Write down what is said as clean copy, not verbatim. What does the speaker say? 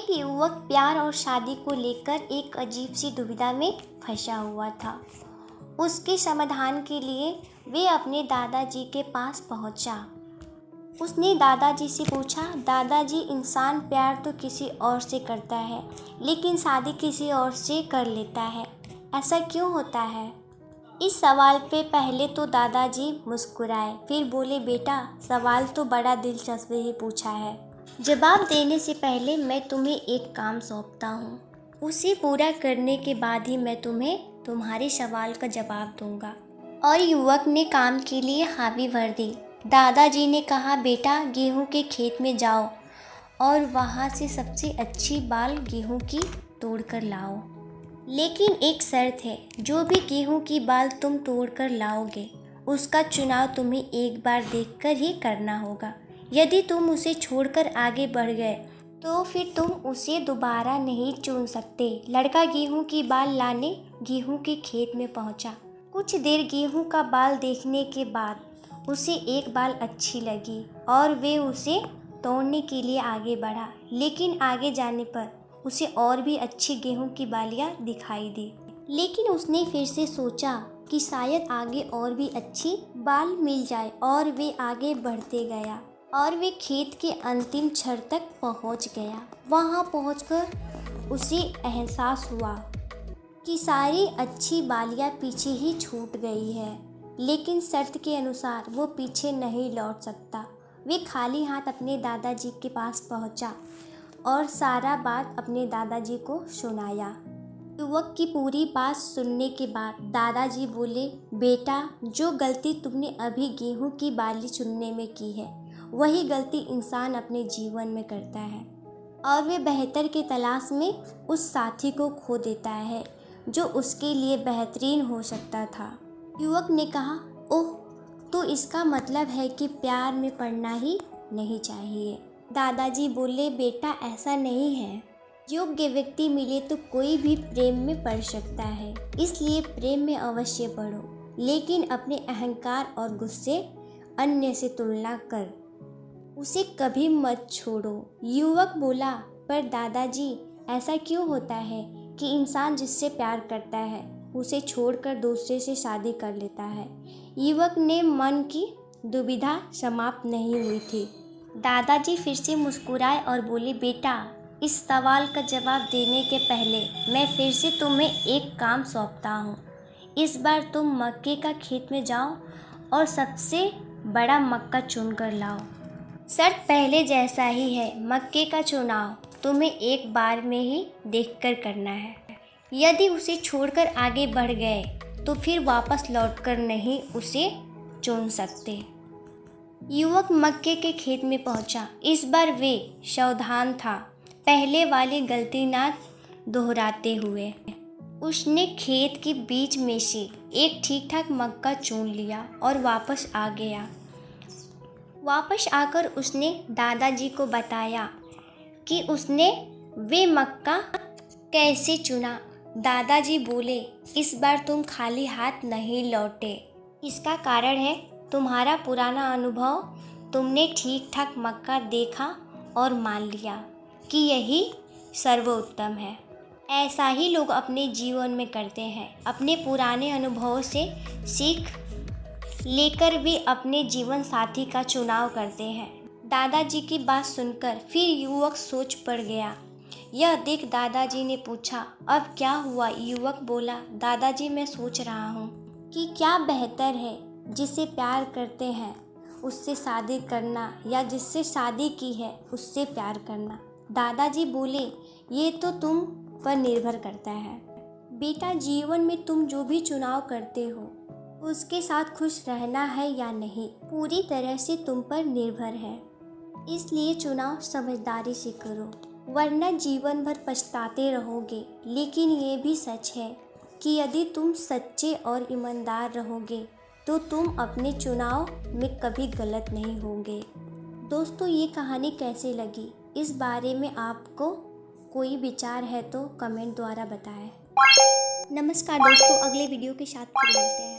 एक युवक प्यार और शादी को लेकर एक अजीब सी दुविधा में फंसा हुआ था। उसके समाधान के लिए वे अपने दादाजी के पास पहुंचा। उसने दादाजी से पूछा, दादाजी, इंसान प्यार तो किसी और से करता है लेकिन शादी किसी और से कर लेता है, ऐसा क्यों होता है? इस सवाल पे पहले तो दादाजी मुस्कुराए, फिर बोले, बेटा, सवाल तो बड़ा दिलचस्प ही पूछा है। जवाब देने से पहले मैं तुम्हें एक काम सौंपता हूँ। उसे पूरा करने के बाद ही मैं तुम्हें तुम्हारे सवाल का जवाब दूंगा। और युवक ने काम के लिए हामी भर दी। दादाजी ने कहा, बेटा, गेहूं के खेत में जाओ और वहाँ से सबसे अच्छी बाल गेहूं की तोड़ कर लाओ। लेकिन एक शर्त है, जो भी गेहूं की बाल तुम तोड़ कर लाओगे उसका चुनाव तुम्हें एक बार देखकर ही करना होगा। यदि तुम उसे छोड़कर आगे बढ़ गए तो फिर तुम उसे दोबारा नहीं चुन सकते। लड़का गेहूं की बाल लाने गेहूं के खेत में पहुंचा। कुछ देर गेहूं का बाल देखने के बाद उसे एक बाल अच्छी लगी और वे उसे तोड़ने के लिए आगे बढ़ा। लेकिन आगे जाने पर उसे और भी अच्छी गेहूं की बालियां दिखाई दी। लेकिन उसने फिर से सोचा कि शायद आगे और भी अच्छी बाल मिल जाए और वे आगे बढ़ते गया और वे खेत के अंतिम छर तक पहुंच गया। वहां पहुंचकर उसे एहसास हुआ कि सारी अच्छी बालियां पीछे ही छूट गई है, लेकिन शर्त के अनुसार वो पीछे नहीं लौट सकता। वे खाली हाथ अपने दादाजी के पास पहुंचा और सारा बात अपने दादाजी को सुनाया। युवक की पूरी बात सुनने के बाद दादाजी बोले, बेटा, जो गलती तुमने अभी गेहूं की बाली चुनने में की है वही गलती इंसान अपने जीवन में करता है और वे बेहतर की तलाश में उस साथी को खो देता है जो उसके लिए बेहतरीन हो सकता था। युवक ने कहा, ओह, तो इसका मतलब है कि प्यार में पड़ना ही नहीं चाहिए। दादाजी बोले, बेटा, ऐसा नहीं है। योग्य व्यक्ति मिले तो कोई भी प्रेम में पड़ सकता है, इसलिए प्रेम में अवश्य पड़ो, लेकिन अपने अहंकार और गुस्से अन्य से तुलना कर उसे कभी मत छोड़ो। युवक बोला, पर दादाजी, ऐसा क्यों होता है कि इंसान जिससे प्यार करता है उसे छोड़कर दूसरे से शादी कर लेता है? युवक ने मन की दुविधा समाप्त नहीं हुई थी। दादाजी फिर से मुस्कुराए और बोले, बेटा, इस सवाल का जवाब देने के पहले मैं फिर से तुम्हें एक काम सौंपता हूँ। इस बार तुम मक्के का खेत में जाओ और सबसे बड़ा मक्का चुन कर लाओ। शर्त पहले जैसा ही है, मक्के का चुनाव तुम्हें एक बार में ही देखकर करना है। यदि उसे छोड़कर आगे बढ़ गए तो फिर वापस लौटकर नहीं उसे चुन सकते। युवक मक्के के खेत में पहुंचा। इस बार वे सावधान था, पहले वाली गलती ना दोहराते हुए। उसने खेत के बीच में से एक ठीक ठाक मक्का चुन लिया और वापस आ गया। वापस आकर उसने दादाजी को बताया कि उसने वे मक्का कैसे चुना। दादाजी बोले, इस बार तुम खाली हाथ नहीं लौटे। इसका कारण है तुम्हारा पुराना अनुभव। तुमने ठीक ठाक मक्का देखा और मान लिया कि यही सर्वोत्तम है। ऐसा ही लोग अपने जीवन में करते हैं। अपने पुराने अनुभवों से सीख लेकर वे अपने जीवन साथी का चुनाव करते हैं। दादाजी की बात सुनकर फिर युवक सोच पड़ गया। यह देख दादाजी ने पूछा, अब क्या हुआ? युवक बोला, दादाजी, मैं सोच रहा हूँ कि क्या बेहतर है, जिससे प्यार करते हैं उससे शादी करना या जिससे शादी की है उससे प्यार करना। दादाजी बोले, ये तो तुम पर निर्भर करता है बेटा। जीवन में तुम जो भी चुनाव करते हो उसके साथ खुश रहना है या नहीं, पूरी तरह से तुम पर निर्भर है। इसलिए चुनाव समझदारी से करो, वरना जीवन भर पछताते रहोगे। लेकिन ये भी सच है कि यदि तुम सच्चे और ईमानदार रहोगे तो तुम अपने चुनाव में कभी गलत नहीं होगे। दोस्तों, ये कहानी कैसे लगी? इस बारे में आपको कोई विचार है तो कमेंट द्वारा बताएं। नमस्कार दोस्तों, अगले वीडियो के साथ फिर मिलते हैं।